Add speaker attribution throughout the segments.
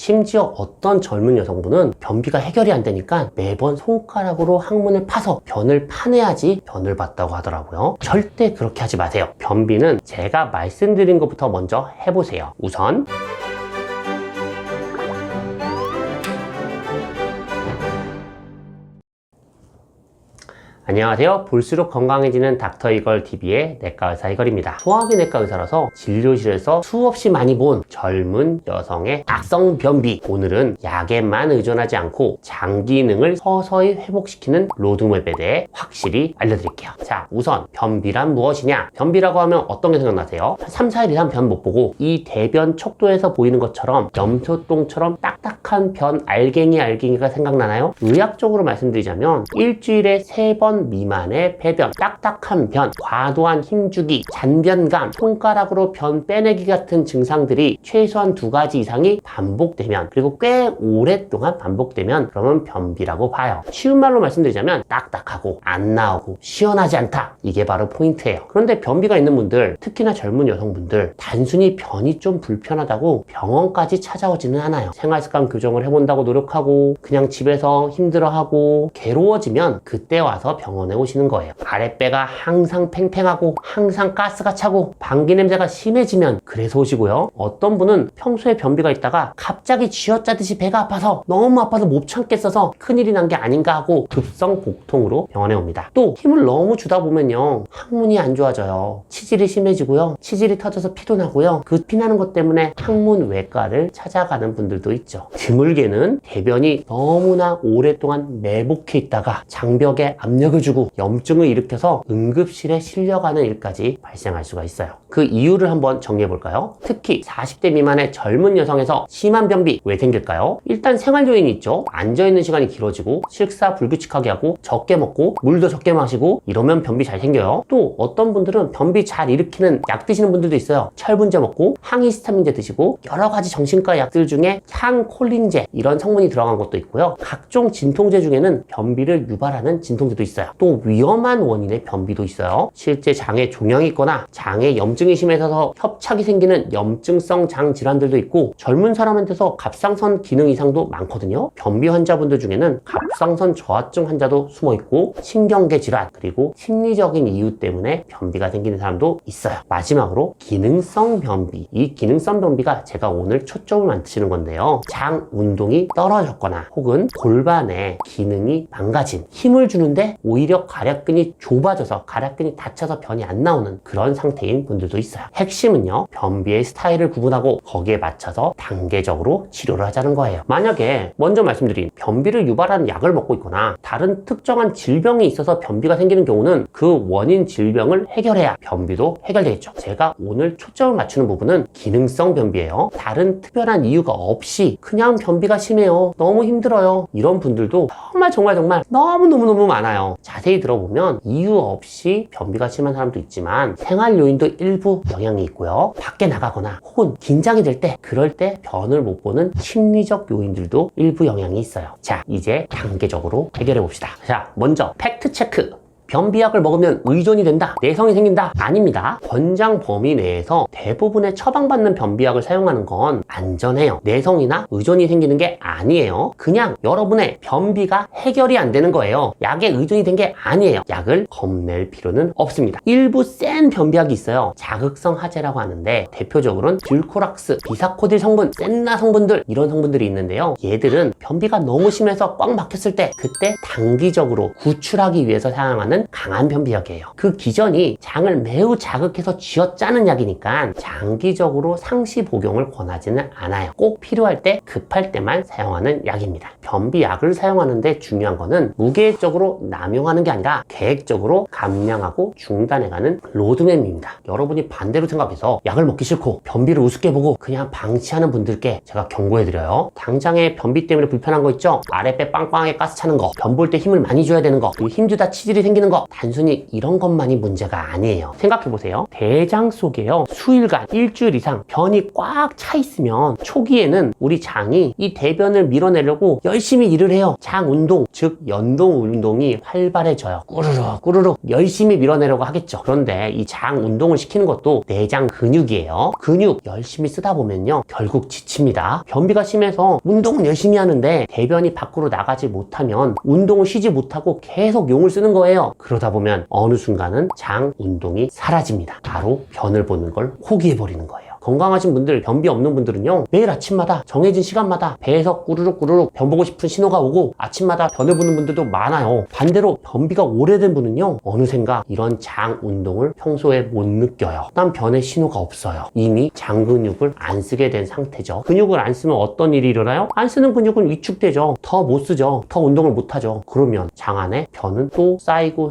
Speaker 1: 심지어 어떤 젊은 여성분은 변비가 해결이 안 되니까 매번 손가락으로 항문을 파서 변을 파내야지 변을 봤다고 하더라고요. 절대 그렇게 하지 마세요. 변비는 제가 말씀드린 것부터 먼저 해보세요. 우선 안녕하세요. 볼수록 건강해지는 닥터 이걸 TV의 내과 의사 이걸입니다. 소화기 내과 의사라서 진료실에서 수없이 많이 본 젊은 여성의 악성 변비. 오늘은 약에만 의존하지 않고 장 기능을 서서히 회복시키는 로드맵에 대해 확실히 알려드릴게요. 자, 우선 변비란 무엇이냐? 변비라고 하면 어떤 게 생각나세요? 한 3, 4일 이상 변 못 보고 이 대변 척도에서 보이는 것처럼 염소똥처럼 딱딱한 변 알갱이가 생각나나요? 의학적으로 말씀드리자면 일주일에 3번 미만의 배변, 딱딱한 변, 과도한 힘주기, 잔변감, 손가락으로 변 빼내기 같은 증상들이 최소한 2가지 이상이 반복되면, 그리고 꽤 오랫동안 반복되면 그러면 변비라고 봐요. 쉬운 말로 말씀드리자면 딱딱하고 안 나오고 시원하지 않다. 이게 바로 포인트예요. 그런데 변비가 있는 분들, 특히나 젊은 여성분들, 단순히 변이 좀 불편하다고 병원까지 찾아오지는 않아요. 생활습관 교정을 해본다고 노력하고 그냥 집에서 힘들어하고 괴로워지면 그때 와서 병원에 오시는 거예요. 아랫배가 항상 팽팽하고 항상 가스가 차고 방귀 냄새가 심해지면 그래서 오시고요. 어떤 분은 평소에 변비가 있다가 갑자기 쥐어짜듯이 배가 아파서 너무 아파서 못 참겠어서 큰일이 난 게 아닌가 하고 급성 복통으로 병원에 옵니다. 또 힘을 너무 주다 보면요, 항문이 안 좋아져요. 치질이 심해지고요, 치질이 터져서 피도 나고요, 그 피나는 것 때문에 항문 외과를 찾아가는 분들도 있죠. 드물게는 대변이 너무나 오랫동안 매복해 있다가 장벽에 압력을 주고 염증을 일으켜서 응급실에 실려가는 일까지 발생할 수가 있어요. 그 이유를 한번 정리해 볼까요? 특히 40대 미만의 젊은 여성에서 심한 변비 왜 생길까요? 일단 생활 요인이 있죠. 앉아있는 시간이 길어지고 식사 불규칙하게 하고 적게 먹고 물도 적게 마시고 이러면 변비 잘 생겨요. 또 어떤 분들은 변비 잘 일으키는 약 드시는 분들도 있어요. 철분제 먹고 항히스타민제 드시고 여러 가지 정신과 약들 중에 향콜린제 이런 성분이 들어간 것도 있고요. 각종 진통제 중에는 변비를 유발하는 진통제도 있어요. 또 위험한 원인의 변비도 있어요. 실제 장에 종양이 있거나 장에 염증이 심해서 협착이 생기는 염증성 장 질환들도 있고 젊은 사람한테서 갑상선 기능 이상도 많거든요. 변비 환자분들 중에는 갑상선 저하증 환자도 숨어있고 신경계 질환 그리고 심리적인 이유 때문에 변비가 생기는 사람도 있어요. 마지막으로 기능성 변비. 이 기능성 변비가 제가 오늘 초점을 맞추는 건데요. 장 운동이 떨어졌거나 혹은 골반의 기능이 망가진, 힘을 주는데 오히려 가략근이 좁아져서 가략근이 닫혀서 변이 안 나오는 그런 상태인 분들도 있어요. 핵심은요, 변비의 스타일을 구분하고 거기에 맞춰서 단계적으로 치료를 하자는 거예요. 만약에 먼저 말씀드린 변비를 유발하는 약을 먹고 있거나 다른 특정한 질병이 있어서 변비가 생기는 경우는 그 원인 질병을 해결해야 변비도 해결되겠죠. 제가 오늘 초점을 맞추는 부분은 기능성 변비예요. 다른 특별한 이유가 없이 그냥 변비가 심해요, 너무 힘들어요, 이런 분들도 정말 너무너무 많아요. 자세히 들어보면 이유 없이 변비가 심한 사람도 있지만 생활 요인도 일부 영향이 있고요. 밖에 나가거나 혹은 긴장이 될 때, 그럴 때 변을 못 보는 심리적 요인들도 일부 영향이 있어요. 자, 이제 단계적으로 해결해 봅시다. 자, 먼저 팩트 체크. 변비약을 먹으면 의존이 된다, 내성이 생긴다? 아닙니다. 권장 범위 내에서 대부분의 처방받는 변비약을 사용하는 건 안전해요. 내성이나 의존이 생기는 게 아니에요. 그냥 여러분의 변비가 해결이 안 되는 거예요. 약에 의존이 된 게 아니에요. 약을 겁낼 필요는 없습니다. 일부 센 변비약이 있어요. 자극성 하제라고 하는데 대표적으로는 듀코락스, 비사코딜 성분, 센나 성분들, 이런 성분들이 있는데요. 얘들은 변비가 너무 심해서 꽉 막혔을 때 그때 단기적으로 구출하기 위해서 사용하는 강한 변비약이에요. 그 기전이 장을 매우 자극해서 쥐어짜는 약이니까 장기적으로 상시 복용을 권하지는 않아요. 꼭 필요할 때, 급할 때만 사용하는 약입니다. 변비약을 사용하는데 중요한 거는 무계획적으로 남용하는 게 아니라 계획적으로 감량하고 중단해가는 로드맵입니다. 여러분이 반대로 생각해서 약을 먹기 싫고 변비를 우습게 보고 그냥 방치하는 분들께 제가 경고해드려요. 당장에 변비 때문에 불편한 거 있죠? 아랫배 빵빵하게 가스 차는 거, 변 볼 때 힘을 많이 줘야 되는 거, 그리고 힘주다 치질이 생기는 거, 단순히 이런 것만이 문제가 아니에요. 생각해보세요. 대장 속에요, 수일간, 일주일 이상 변이 꽉 차 있으면 초기에는 우리 장이 이 대변을 밀어내려고 열심히 일을 해요. 장 운동, 즉 연동 운동이 활발해져요. 꾸르륵 꾸르륵 열심히 밀어내려고 하겠죠. 그런데 이 장 운동을 시키는 것도 내장 근육이에요. 근육 열심히 쓰다 보면요, 결국 지칩니다. 변비가 심해서 운동은 열심히 하는데 대변이 밖으로 나가지 못하면 운동을 쉬지 못하고 계속 용을 쓰는 거예요. 그러다 보면 어느 순간은 장 운동이 사라집니다. 바로 변을 보는 걸 포기해버리는 거예요. 건강하신 분들, 변비 없는 분들은요, 매일 아침마다 정해진 시간마다 배에서 꾸르륵 꾸르륵 변 보고 싶은 신호가 오고 아침마다 변을 보는 분들도 많아요. 반대로 변비가 오래된 분은요, 어느샌가 이런 장 운동을 평소에 못 느껴요. 난 변의 신호가 없어요. 이미 장 근육을 안 쓰게 된 상태죠. 근육을 안 쓰면 어떤 일이 일어나요? 안 쓰는 근육은 위축되죠. 더 못 쓰죠. 더 운동을 못 하죠. 그러면 장 안에 변은 또 쌓이고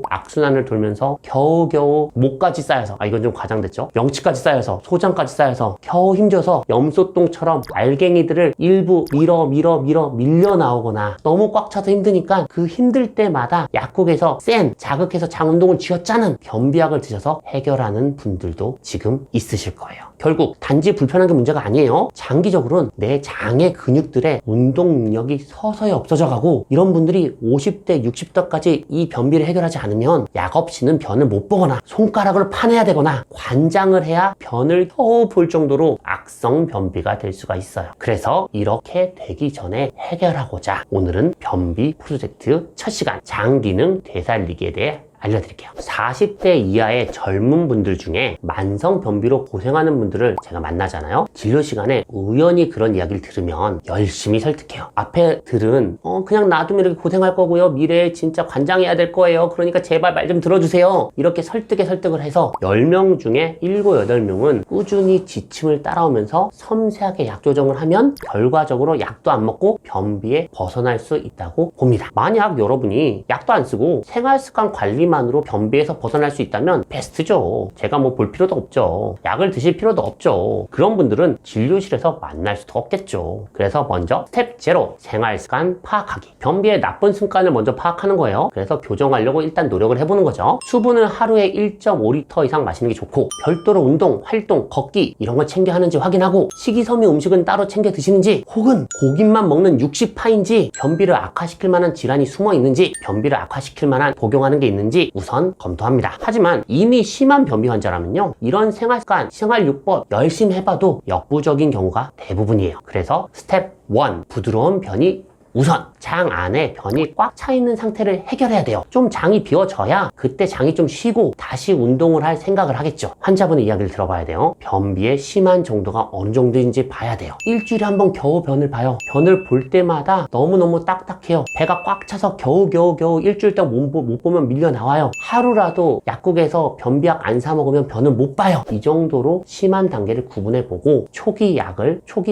Speaker 1: 악순환을 돌면서 겨우겨우 목까지 쌓여서, 이건 좀 과장됐죠? 명치까지 쌓여서 소장까지 쌓여서 겨우 힘줘서 염소똥처럼 알갱이들을 일부 밀려 나오거나 너무 꽉 차서 힘드니까 그 힘들 때마다 약국에서 자극해서 장 운동을 쥐어짜는 변비약을 드셔서 해결하는 분들도 지금 있으실 거예요. 결국 단지 불편한 게 문제가 아니에요. 장기적으로는 내 장의 근육들의 운동 능력이 서서히 없어져 가고, 이런 분들이 50대, 60대까지 이 변비를 해결하지 않으면 약 없이는 변을 못 보거나 손가락을 파내야 되거나 관장을 해야 변을 겨우 볼 정도로 악성 변비가 될 수가 있어요. 그래서 이렇게 되기 전에 해결하고자 오늘은 변비 프로젝트 첫 시간 장 기능 되살리기에 대해 알려드릴게요. 40대 이하의 젊은 분들 중에 만성 변비로 고생하는 분들을 제가 만나잖아요. 진료 시간에 우연히 그런 이야기를 들으면 열심히 설득해요. 앞에 들은 그냥 놔두면 이렇게 고생할 거고요, 미래에 진짜 관장해야 될 거예요, 그러니까 제발 말 좀 들어주세요, 이렇게 설득을 해서 10명 중에 7, 8명은 꾸준히 지침을 따라오면서 섬세하게 약 조정을 하면 결과적으로 약도 안 먹고 변비에 벗어날 수 있다고 봅니다. 만약 여러분이 약도 안 쓰고 생활습관 관리 만으로 변비에서 벗어날 수 있다면 베스트죠. 제가 뭐 볼 필요도 없죠. 약을 드실 필요도 없죠. 그런 분들은 진료실에서 만날 수도 없겠죠. 그래서 먼저 스텝 0, 생활습관 파악하기. 변비의 나쁜 습관을 먼저 파악하는 거예요. 그래서 교정하려고 일단 노력을 해보는 거죠. 수분을 하루에 1.5리터 이상 마시는 게 좋고, 별도로 운동, 활동, 걷기 이런 걸 챙겨 하는지 확인하고, 식이섬유 음식은 따로 챙겨 드시는지, 혹은 고기만 먹는 육식파인지, 변비를 악화시킬 만한 질환이 숨어 있는지, 변비를 악화시킬 만한 복용하는 게 있는지 우선 검토합니다. 하지만 이미 심한 변비 환자라면요, 이런 생활습관, 생활요법 열심히 해봐도 역부족인 경우가 대부분이에요. 그래서 스텝 1, 부드러운 변이 우선 장 안에 변이 꽉 차 있는 상태를 해결해야 돼요. 좀 장이 비워져야 그때 장이 좀 쉬고 다시 운동을 할 생각을 하겠죠. 환자분의 이야기를 들어봐야 돼요. 변비의 심한 정도가 어느 정도인지 봐야 돼요. 일주일에 한 번 겨우 변을 봐요. 변을 볼 때마다 너무너무 딱딱해요. 배가 꽉 차서 겨우 일주일 동안 못 보면 밀려 나와요. 하루라도 약국에서 변비약 안 사 먹으면 변을 못 봐요. 이 정도로 심한 단계를 구분해 보고 초기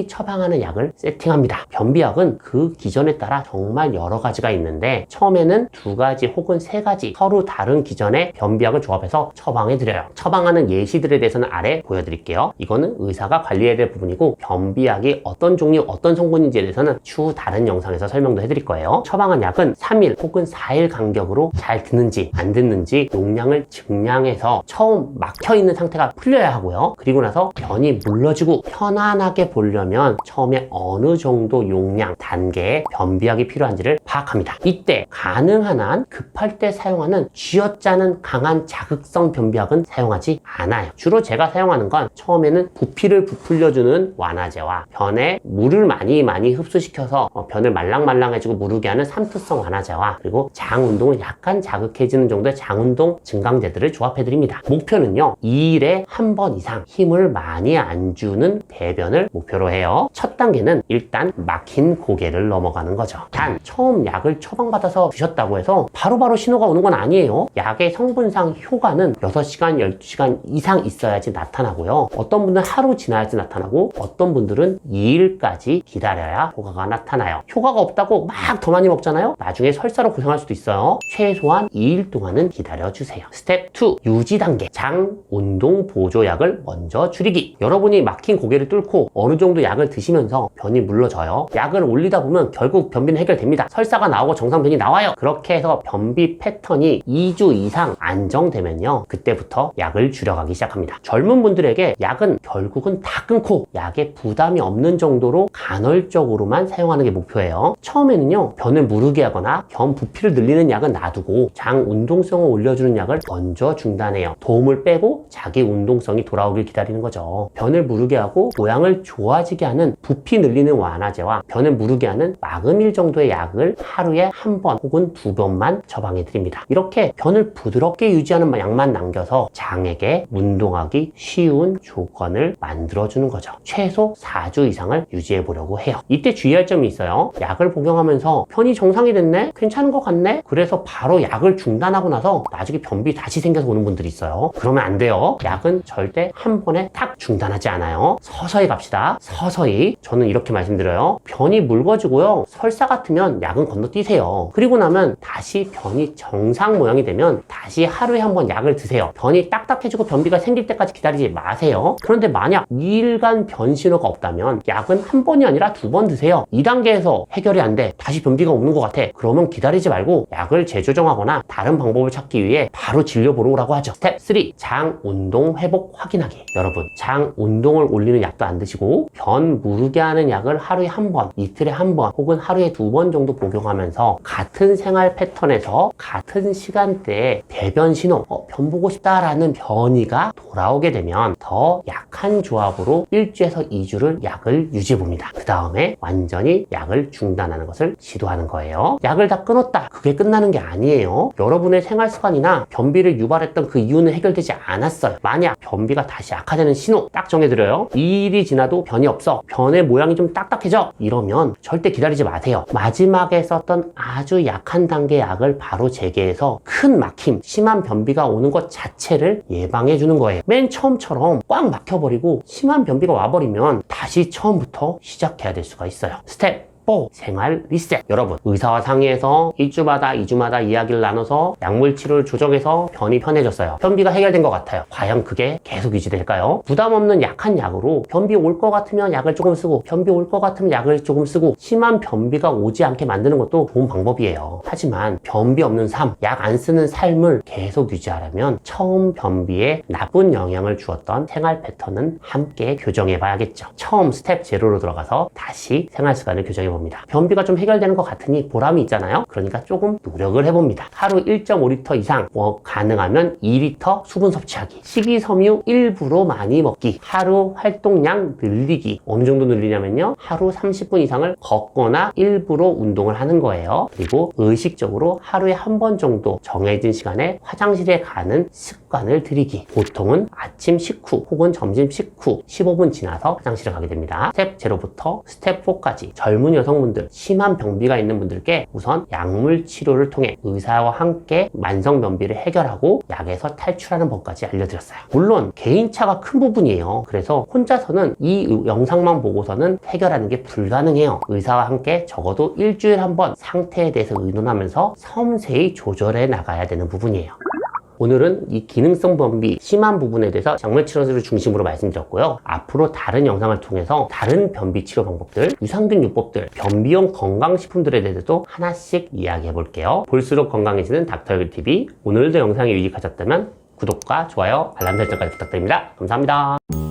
Speaker 1: 처방하는 약을 세팅합니다. 변비약은 그 기전에 따라 정말 여러 가지가 있는데, 처음에는 2가지 혹은 3가지 서로 다른 기전의 변비약을 조합해서 처방해 드려요. 처방하는 예시들에 대해서는 아래 보여드릴게요. 이거는 의사가 관리해야 될 부분이고, 변비약이 어떤 종류, 어떤 성분인지에 대해서는 추후 다른 영상에서 설명도 해드릴 거예요. 처방한 약은 3일 혹은 4일 간격으로 잘 듣는지 안 듣는지 용량을 증량해서 처음 막혀있는 상태가 풀려야 하고요. 그리고 나서 변이 물러지고 편안하게 보려면 처음에 어느 정도 용량, 단계의 변비약이 필요한지를 파악합니다. 이때 가능한 한 급할 때 사용하는 쥐어짜는 강한 자극성 변비약은 사용하지 않아요. 주로 제가 사용하는 건 처음에는 부피를 부풀려주는 완화제와 변에 물을 많이 흡수시켜서 변을 말랑말랑해지고 무르게 하는 삼투성 완화제와, 그리고 장 운동을 약간 자극해지는 정도의 장 운동 증강제들을 조합해드립니다. 목표는요, 2일에 한 번 이상 힘을 많이 안 주는 배변을 목표로 해요. 첫 단계는 일단 막힌 고개를 넘어가는 거죠. 단 처음 약을 처방받아서 드셨다고 해서 바로바로 신호가 오는 건 아니에요. 약의 성분상 효과는 6시간, 12시간 이상 있어야지 나타나고요. 어떤 분들은 하루 지나야지 나타나고, 어떤 분들은 2일까지 기다려야 효과가 나타나요. 효과가 없다고 막 더 많이 먹잖아요. 나중에 설사로 고생할 수도 있어요. 최소한 2일 동안은 기다려주세요. 스텝 2, 유지 단계. 장 운동 보조약을 먼저 줄이기. 여러분이 막힌 고개를 뚫고 어느 정도 약을 드시면서 변이 물러져요. 약을 올리다 보면 결국 결국 변비는 해결됩니다. 설사가 나오고 정상변이 나와요. 그렇게 해서 변비 패턴이 2주 이상 안정되면요, 그때부터 약을 줄여가기 시작합니다. 젊은 분들에게 약은 결국은 다 끊고 약에 부담이 없는 정도로 간헐적으로만 사용하는 게 목표예요. 처음에는요, 변을 무르게 하거나 변 부피를 늘리는 약은 놔두고 장 운동성을 올려주는 약을 먼저 중단해요. 도움을 빼고 자기 운동성이 돌아오길 기다리는 거죠. 변을 무르게 하고 모양을 좋아지게 하는 부피 늘리는 완화제와 변을 무르게 하는 마그밀 정도의 약을 하루에 한 번 혹은 2번만 처방해 드립니다. 이렇게 변을 부드럽게 유지하는 약만 남겨서 장에게 운동하기 쉬운 조건을 만들어주는 거죠. 최소 4주 이상을 유지해 보려고 해요. 이때 주의할 점이 있어요. 약을 복용하면서 변이 정상이 됐네? 괜찮은 것 같네? 그래서 바로 약을 중단하고 나서 나중에 변비 다시 생겨서 오는 분들이 있어요. 그러면 안 돼요. 약은 절대 한 번에 탁 중단하지 않아요. 서서히 갑시다. 서서히. 저는 이렇게 말씀드려요. 변이 묽어지고요, 설사 같으면 약은 건너뛰세요. 그리고 나면 다시 변이 정상 모양이 되면 다시 하루에 한 번 약을 드세요. 변이 딱딱해지고 변비가 생길 때까지 기다리지 마세요. 그런데 만약 2일간 변 신호가 없다면 약은 한 번이 아니라 2번 드세요. 2단계에서 해결이 안 돼, 다시 변비가 오는 것 같아, 그러면 기다리지 말고 약을 재조정하거나 다른 방법을 찾기 위해 바로 진료 보러 오라고 하죠. 스텝 3, 장 운동 회복 확인하기. 여러분, 장 운동을 올리는 약도 안 드시고 변 무르게 하는 약을 하루에 한 번, 이틀에 한 번 혹은 하루에 2번 정도 복용하면서 같은 생활 패턴에서 같은 시간대에 배변 신호, 변 보고 싶다라는 변이가 돌아오게 되면 더 약한 조합으로 1주에서 2주를 약을 유지해 봅니다. 그 다음에 완전히 약을 중단하는 것을 시도하는 거예요. 약을 다 끊었다, 그게 끝나는 게 아니에요. 여러분의 생활 습관이나 변비를 유발했던 그 이유는 해결되지 않았어요. 만약 변비가 다시 악화되는 신호 딱 정해드려요. 2일이 지나도 변이 없어, 변의 모양이 좀 딱딱해져, 이러면 절대 기다리지 마세요. 마지막에 썼던 아주 약한 단계의 약을 바로 재개해서 큰 막힘, 심한 변비가 오는 것 자체를 예방해 주는 거예요. 맨 처음처럼 꽉 막혀버리고 심한 변비가 와버리면 다시 처음부터 시작해야 될 수가 있어요. 스텝 4, 생활 리셋. 여러분, 의사와 상의해서 1주마다 2주마다 이야기를 나눠서 약물 치료를 조정해서 변이 편해졌어요. 변비가 해결된 것 같아요. 과연 그게 계속 유지될까요? 부담 없는 약한 약으로 변비 올 것 같으면 약을 조금 쓰고, 변비 올 것 같으면 약을 조금 쓰고, 심한 변비가 오지 않게 만드는 것도 좋은 방법이에요. 하지만 변비 없는 삶, 약 안 쓰는 삶을 계속 유지하려면 처음 변비에 나쁜 영향을 주었던 생활 패턴은 함께 교정해 봐야겠죠. 처음 스텝 0로 들어가서 다시 생활 습관을 교정해 봅니다. 변비가 좀 해결되는 것 같으니 보람이 있잖아요. 그러니까 조금 노력을 해봅니다. 하루 1.5리터 이상, 가능하면 2리터 수분 섭취하기, 식이섬유 일부러 많이 먹기, 하루 활동량 늘리기. 어느 정도 늘리냐면요, 하루 30분 이상을 걷거나 일부러 운동을 하는 거예요. 그리고 의식적으로 하루에 한 번 정도 정해진 시간에 화장실에 가는 습관을 들이기. 보통은 아침 식후 혹은 점심 식후 15분 지나서 화장실에 가게 됩니다. 스텝 0부터 스텝 4까지 젊은 여성분들, 심한 변비가 있는 분들께 우선 약물 치료를 통해 의사와 함께 만성 변비를 해결하고 약에서 탈출하는 법까지 알려드렸어요. 물론 개인차가 큰 부분이에요. 그래서 혼자서는 이 영상만 보고서는 해결하는 게 불가능해요. 의사와 함께 적어도 일주일에 한 번 상태에 대해서 의논하면서 섬세히 조절해 나가야 되는 부분이에요. 오늘은 이 기능성 변비 심한 부분에 대해서 약물 치료를 중심으로 말씀드렸고요. 앞으로 다른 영상을 통해서 다른 변비 치료 방법들, 유산균 요법들, 변비용 건강식품들에 대해서도 하나씩 이야기해 볼게요. 볼수록 건강해지는 닥터얼굴TV. 오늘도 영상이 유익하셨다면 구독과 좋아요, 알람 설정까지 부탁드립니다. 감사합니다.